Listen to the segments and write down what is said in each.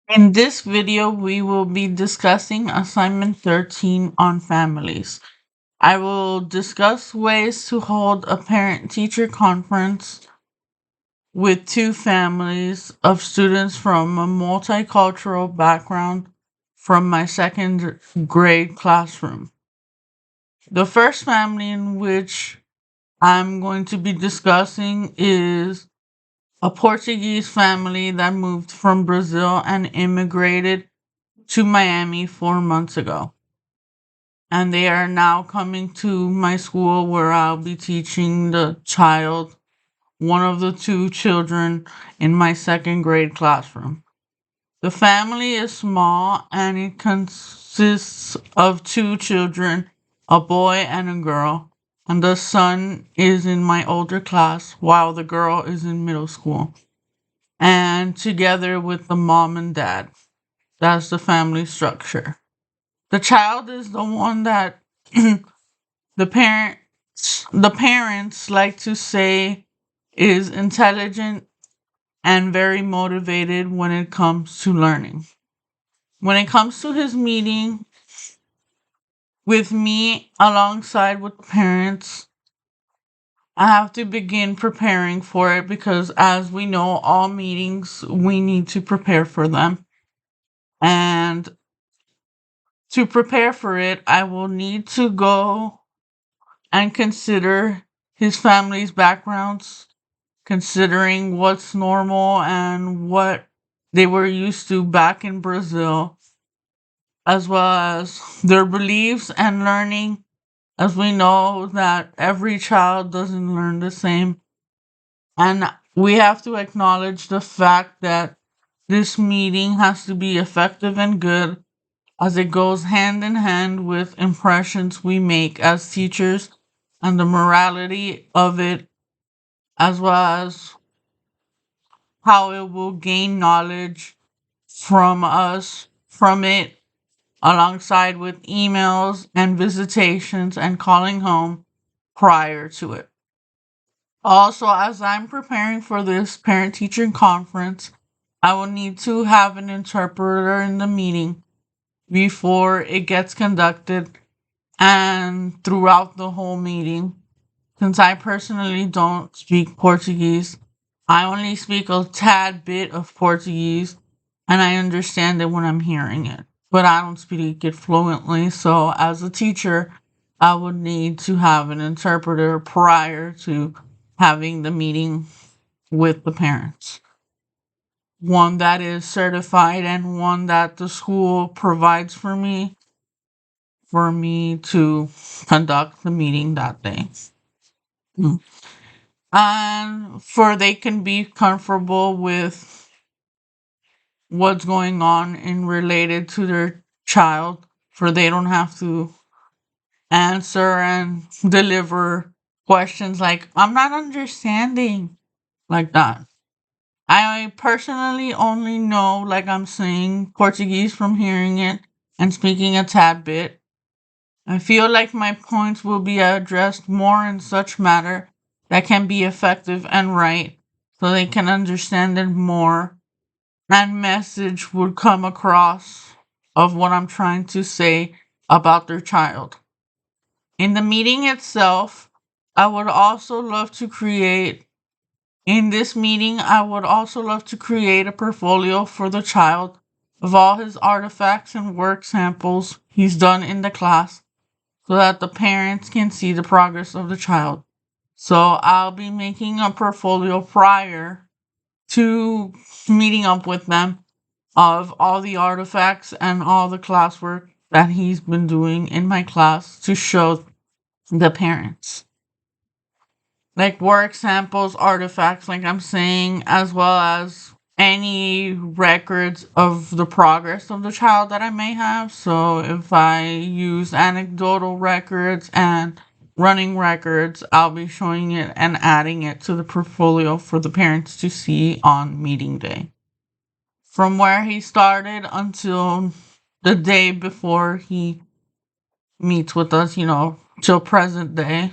In this video, we will be discussing assignment 13 on families. I will discuss ways to hold a parent-teacher conference with two families of students from a multicultural background from my second grade classroom. The first family in which I'm going to be discussing is a Portuguese family that moved from Brazil and immigrated to Miami 4 months ago. And they are now coming to my school where I'll be teaching the child, one of the two children in my second grade classroom. The family is small and it consists of two children, a boy and a girl. And the son is in my older class while the girl is in middle school. And together with the mom and dad. That's the family structure. The child is the one that the parents like to say is intelligent and very motivated when it comes to learning. When it comes to his meeting with me alongside with the parents, I have to begin preparing for it because as we know, all meetings we need to prepare for them. And to prepare for it, I will need to go and consider his family's backgrounds, considering what's normal and what they were used to back in Brazil, as well as their beliefs and learning, as we know that every child doesn't learn the same. And we have to acknowledge the fact that this meeting has to be effective and good as it goes hand in hand with impressions we make as teachers and the morality of it, as well as how it will gain knowledge from us from it, alongside with emails and visitations and calling home prior to it. Also, as I'm preparing for this parent teacher conference, I will need to have an interpreter in the meeting before it gets conducted and throughout the whole meeting. Since I personally don't speak Portuguese, I only speak a tad bit of Portuguese and I understand it when I'm hearing it. But I don't speak it fluently, so as a teacher, I would need to have an interpreter prior to having the meeting with the parents. One that is certified and one that the school provides for me to conduct the meeting that day. Mm. And for they can be comfortable with what's going on in related to their child, for they don't have to answer and deliver questions like I'm not understanding, like that. I personally only know, like I'm saying, Portuguese from hearing it and speaking a tad bit. I feel like my points will be addressed more in such matter that can be effective and right, so they can understand it more, and message would come across of what I'm trying to say about their child. In the meeting itself, I would also love to create in this meeting, I would also love to create a portfolio for the child of all his artifacts and work samples he's done in the class so that the parents can see the progress of the child. So I'll be making a portfolio prior to meeting up with them of all the artifacts and all the classwork that he's been doing in my class to show the parents. Like work samples, artifacts, like I'm saying, as well as any records of the progress of the child that I may have. So if I use anecdotal records and running records, I'll be showing it and adding it to the portfolio for the parents to see on meeting day. From where he started until the day before he meets with us, till present day.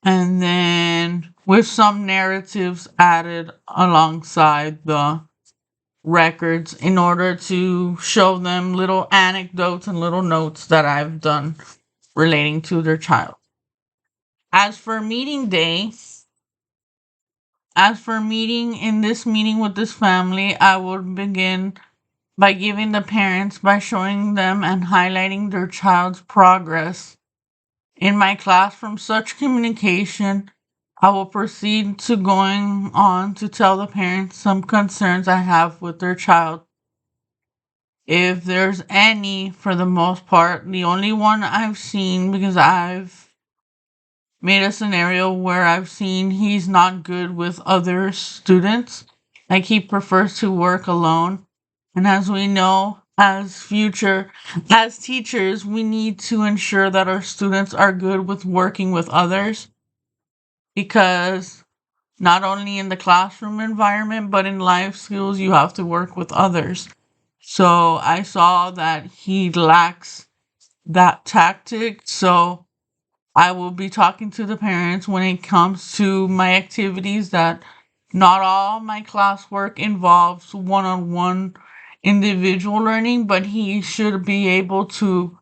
And then with some narratives added alongside the records in order to show them little anecdotes and little notes that I've done relating to their child. As for meeting day, as for meeting in this meeting with this family, I would begin by giving the parents by showing them and highlighting their child's progress. In my class, from such communication, I will proceed to going on to tell the parents some concerns I have with their child. If there's any, for the most part, the only one I've seen, because I've made a scenario where I've seen he's not good with other students, like he prefers to work alone. And as we know, as teachers, we need to ensure that our students are good with working with others, because not only in the classroom environment, but in life skills, you have to work with others. So I saw that he lacks that tactic. So I will be talking to the parents when it comes to my activities that not all my classwork involves one on one individual learning, but he should be able to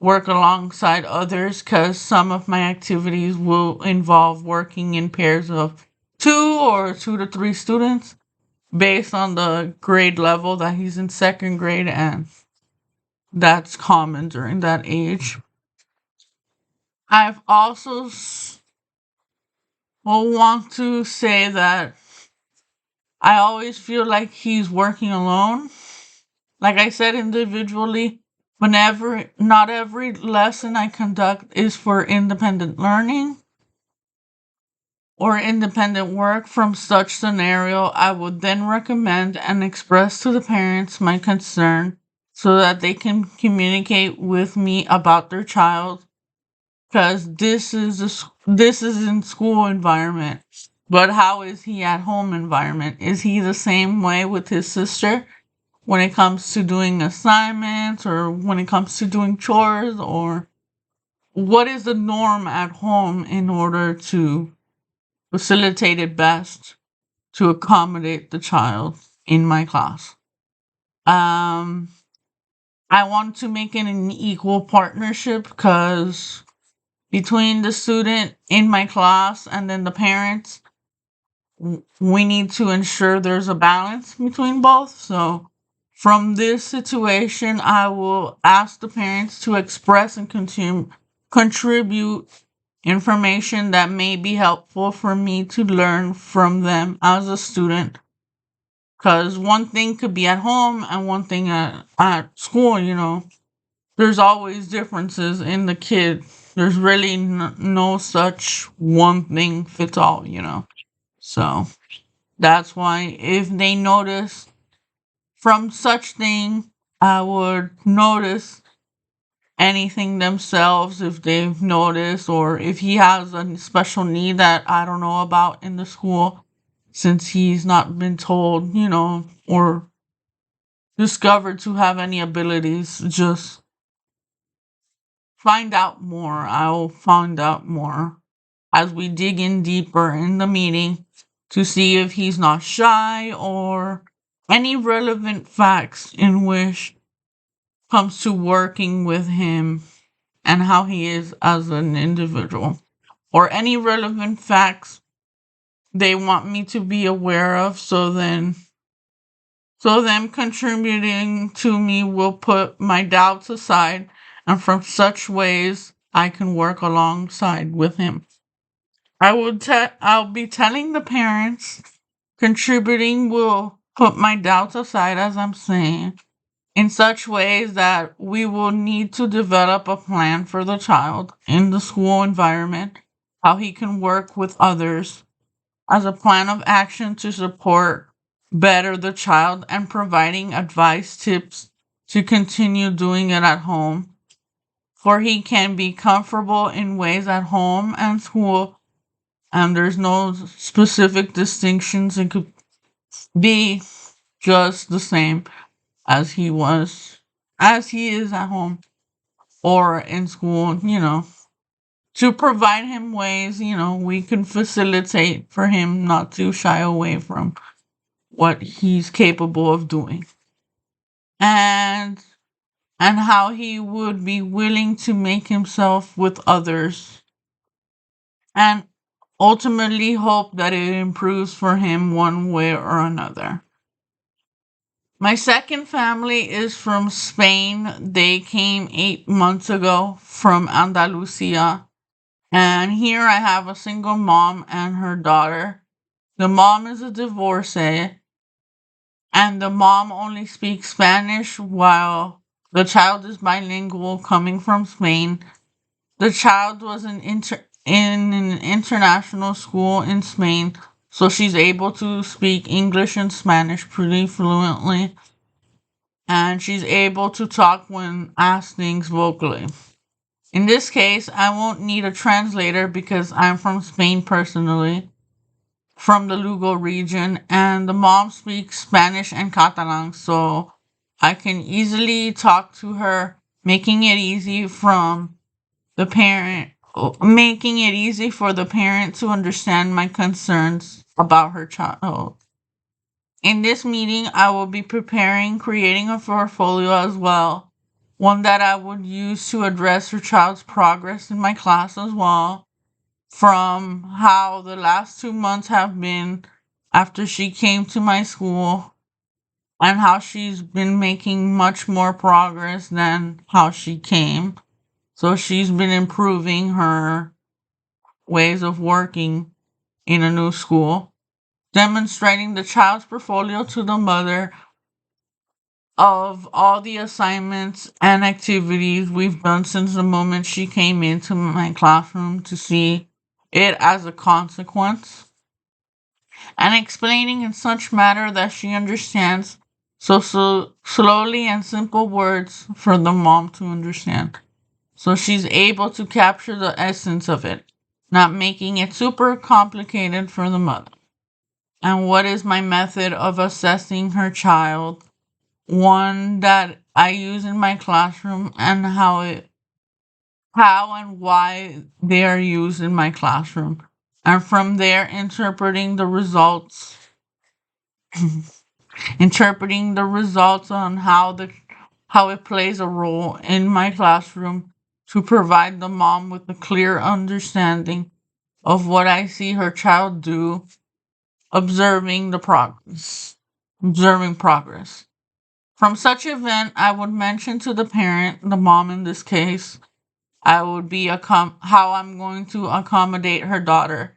work alongside others, because some of my activities will involve working in pairs of two or two to three students based on the grade level that he's in second grade, and that's common during that age. I've also will want to say that I always feel like he's working alone. Like I said, individually, whenever not every lesson I conduct is for independent learning or independent work. From such scenario, I would then recommend and express to the parents my concern so that they can communicate with me about their child, because this is in school environment. But how is he at home environment? Is he the same way with his sister when it comes to doing assignments, or when it comes to doing chores, or what is the norm at home in order to facilitate it best to accommodate the child in my class? Um, I want to make it an equal partnership, because between the student in my class and then the parents, we need to ensure there's a balance between both. So, from this situation, I will ask the parents to express and contribute information that may be helpful for me to learn from them as a student. Because one thing could be at home and one thing at school, there's always differences in the kid. There's really no such one thing fits all. So that's why if they notice from such thing, I would notice anything themselves if they've noticed, or if he has a special need that I don't know about in the school, since he's not been told, or discovered to have any abilities. Just find out more. I'll find out more as we dig in deeper in the meeting to see if he's not shy, or any relevant facts in which comes to working with him and how he is as an individual, or any relevant facts they want me to be aware of. So them contributing to me will put my doubts aside, and from such ways I can work alongside with him. I'll be telling the parents contributing will put my doubts aside, as I'm saying, in such ways that we will need to develop a plan for the child in the school environment, how he can work with others, as a plan of action to support better the child, and providing advice tips to continue doing it at home. For he can be comfortable in ways at home and school, and there's no specific distinctions. It could be just the same as as he is at home or in school, to provide him ways, we can facilitate for him not to shy away from what he's capable of doing, and how he would be willing to make himself with others, and ultimately hope that it improves for him one way or another. My second family is from Spain. They came 8 months ago from Andalusia. And here I have a single mom and her daughter. The mom is a divorcee, and the mom only speaks Spanish while the child is bilingual coming from Spain. The child was in an international school in Spain, so she's able to speak English and Spanish pretty fluently, and she's able to talk when asked things vocally. In this case, I won't need a translator because I'm from Spain personally, from the Lugo region, and the mom speaks Spanish and Catalan, so I can easily talk to her, making it easy for the parent to understand my concerns about her child. In this meeting, I will be creating a portfolio as well, one that I would use to address her child's progress in my class as well, from how the last 2 months have been after she came to my school, and how she's been making much more progress than how she came. So she's been improving her ways of working in a new school, demonstrating the child's portfolio to the mother of all the assignments and activities we've done since the moment she came into my classroom to see it as a consequence, and explaining in such matter that she understands, so slowly and simple words for the mom to understand, so she's able to capture the essence of it, not making it super complicated for the mother. And what is my method of assessing her child? One that I use in my classroom, and how and why they are used in my classroom. And from there interpreting the results on how it plays a role in my classroom to provide the mom with a clear understanding of what I see her child do, observing the progress. Observing progress. From such event, I would mention to the parent, the mom in this case, I would be how I'm going to accommodate her daughter,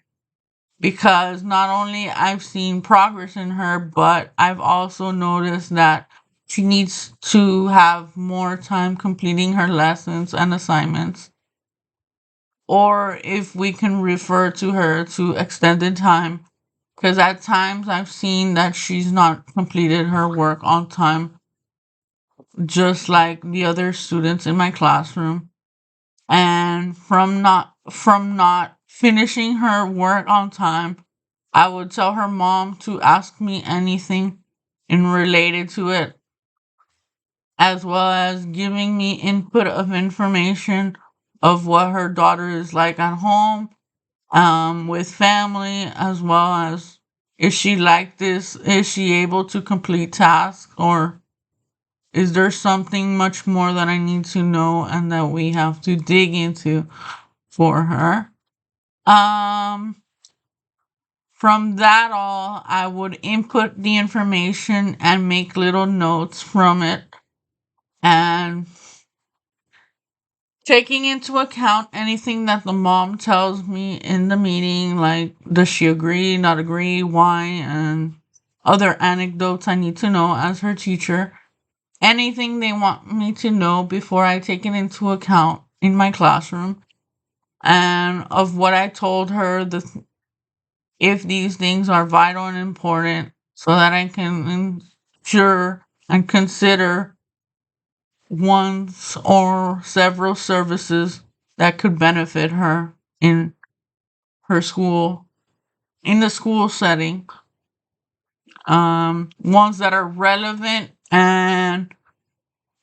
because not only I've seen progress in her, but I've also noticed that she needs to have more time completing her lessons and assignments, or if we can refer to her to extended time, because at times I've seen that she's not completed her work on time, just like the other students in my classroom. And from not finishing her work on time, I would tell her mom to ask me anything in related to it, as well as giving me input of information of what her daughter is like at home, with family, as well as is she like this? Is she able to complete tasks, or is there something much more that I need to know and that we have to dig into for her? Um, from that all, I would input the information and make little notes from it, and taking into account anything that the mom tells me in the meeting, like does she agree, not agree, why, and other anecdotes I need to know as her teacher. Anything they want me to know before I take it into account in my classroom, and of what I told her, if these things are vital and important, so that I can ensure and consider one's or several services that could benefit her in her school, in the school setting, ones that are relevant and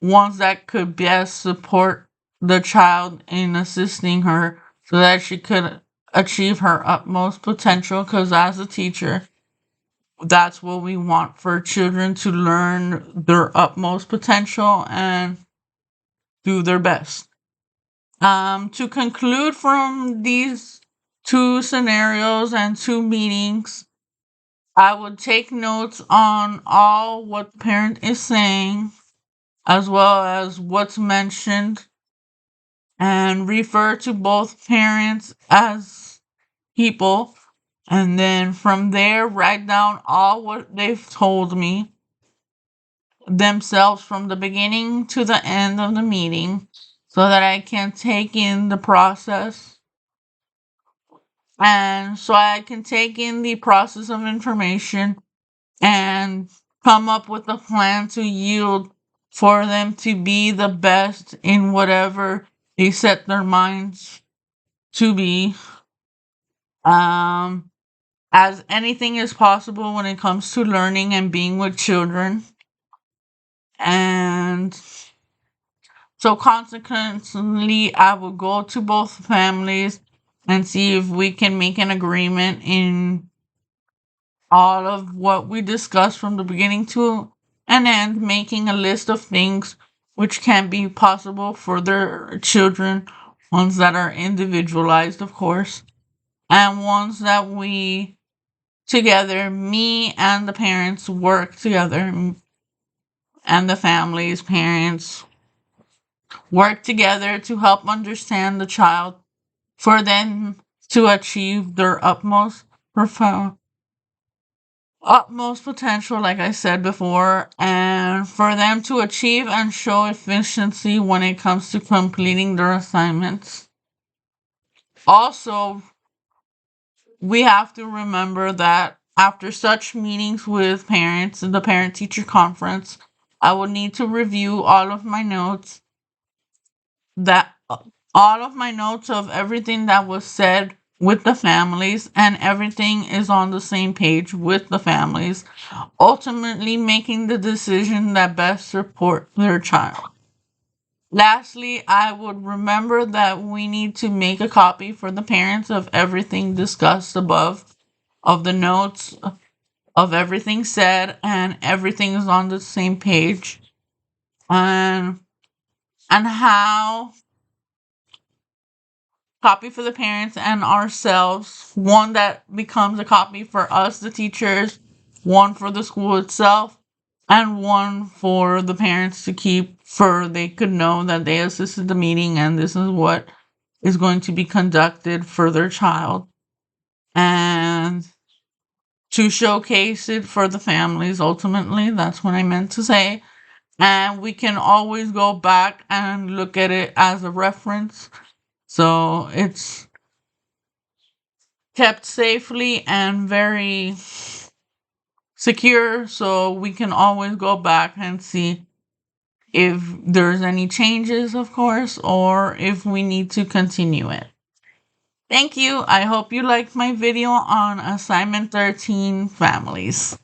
ones that could best support the child in assisting her so that she could achieve her utmost potential. Because as a teacher, That's what we want for children, to learn their utmost potential and do their best. To conclude from these two scenarios and two meetings, I would take notes on all what the parent is saying, as well as what's mentioned, and refer to both parents as people. And then from there, write down all what they've told me themselves from the beginning to the end of the meeting, so that I can take in the process, and so I can take in the process of information and come up with a plan to yield for them to be the best in whatever they set their minds to be. Um, as anything is possible when it comes to learning and being with children. And so consequently, I will go to both families and see if we can make an agreement in all of what we discussed from the beginning to an end, making a list of things which can be possible for their children, ones that are individualized, of course, and ones that we together, me and the parents, work together, and the families, parents, work together to help understand the child, for them to achieve their utmost potential, like I said before, and for them to achieve and show efficiency when it comes to completing their assignments. Also, we have to remember that after such meetings with parents in the parent teacher conference, I will need to review that all of my notes of everything that was said with the families, and everything is on the same page with the families, ultimately making the decision that best support their child. Lastly, I would remember that we need to make a copy for the parents of everything discussed above, of the notes of everything said, and everything is on the same page. And how copy for the parents and ourselves, one that becomes a copy for us, the teachers, one for the school itself, and one for the parents to keep, for they could know that they assisted the meeting and this is what is going to be conducted for their child, and to showcase it for the families. Ultimately, that's what I meant to say. And we can always go back and look at it as a reference, so it's kept safely and very secure, so we can always go back and see if there's any changes, of course, or if we need to continue it. Thank you. I hope you liked my video on assignment 13, families.